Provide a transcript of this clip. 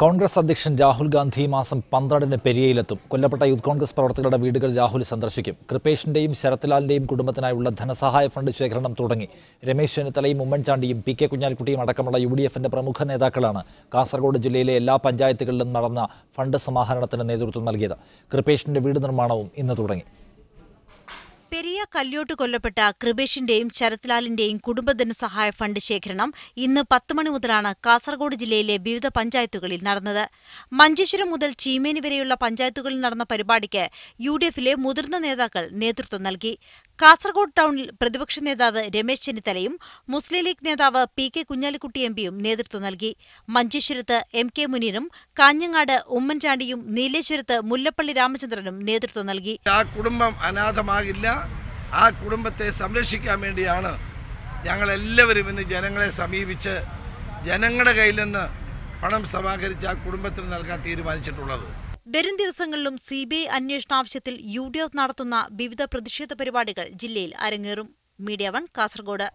കോൺഗ്രസ് അധ്യക്ഷൻ രാഹുൽ ഗാന്ധി മാസം 12-ന് പെരിയയിലെത്തും. കൊല്ലപ്പെട്ട യൂത്ത് കോൺഗ്രസ് പ്രവർത്തകരുടെ വീടുകൾ രാഹുൽ സന്ദർശിക്കും. കൃപേഷിന്റെയും ശരത്ലാലിന്റെയും കുടുംബത്തിനായുള്ള ധനസഹായ ഫണ്ട് ശേഖരണം തുടങ്ങി. രമേശ് ചെന്നിത്തലയും ഉമ്മൻചാണ്ടിയും പി കെ കുഞ്ഞാലിക്കുട്ടിയും അടക്കമുള്ള UDFന്റെ പ്രമുഖ നേതാക്കളാണ് കാസർഗോഡ് ജില്ലയിലെ എല്ലാ പഞ്ചായത്തുകളിലും നടന്ന ഫണ്ട് സമാഹരണത്തിന് നേതൃത്വം നൽകിയത്. കൃപേഷിന്റെ വീട് നിർമ്മാണവും ഇന്ന് തുടങ്ങി. പെരിയ കല്യോട്ട് കൊല്ലപ്പെട്ട കൃപേഷിന്റെയും ശരത്ലാലിന്റെയും കുടുംബധനസഹായ ഫണ്ട് ശേഖരണം ഇന്ന് 10 മണി മുതലാണ് കാസർഗോഡ് ജില്ലയിലെ വിവിധ പഞ്ചായത്തുകളിൽ നടന്നത്. മഞ്ചേശ്വരം മുതൽ ചീമേനി വരെയുള്ള പഞ്ചായത്തുകളിൽ നടന്ന പരിപാടിക്ക് UDFിലെ മുതിർന്ന നേതാക്കൾ നേതൃത്വം നൽകി. കാസർഗോഡ് ടൗണിൽ പ്രതിപക്ഷ നേതാവ് രമേശ് ചെന്നിത്തലയും മുസ്ലിം ലീഗ് നേതാവ് പി കെ കുഞ്ഞാലിക്കുട്ടി MPയും നേതൃത്വം നൽകി. മഞ്ചേശ്വരത്ത് MK മുനീറും കാഞ്ഞങ്ങാട് ഉമ്മൻചാണ്ടിയും നീലേശ്വരത്ത് മുല്ലപ്പള്ളി രാമചന്ദ്രനും നേതൃത്വം നൽകി. ആ കുടുംബം അനാഥമാകില്ല. ആ കുടുംബത്തെ സംരക്ഷിക്കാൻ വേണ്ടിയാണ് ഞങ്ങളെല്ലാവരും ഇന്ന് ജനങ്ങളെ സമീപിച്ച് ജനങ്ങളുടെ കയ്യിൽ നിന്ന് പണം സമാഹരിച്ച് ആ കുടുംബത്തിന് നൽകാൻ തീരുമാനിച്ചിട്ടുള്ളത്. വരും ദിവസങ്ങളിലും CBI അന്വേഷണ ആവശ്യത്തിൽ UDF നടത്തുന്ന വിവിധ പ്രതിഷേധ പരിപാടികൾ ജില്ലയിൽ അരങ്ങേറും. മീഡിയ 1 കാസർഗോഡ്.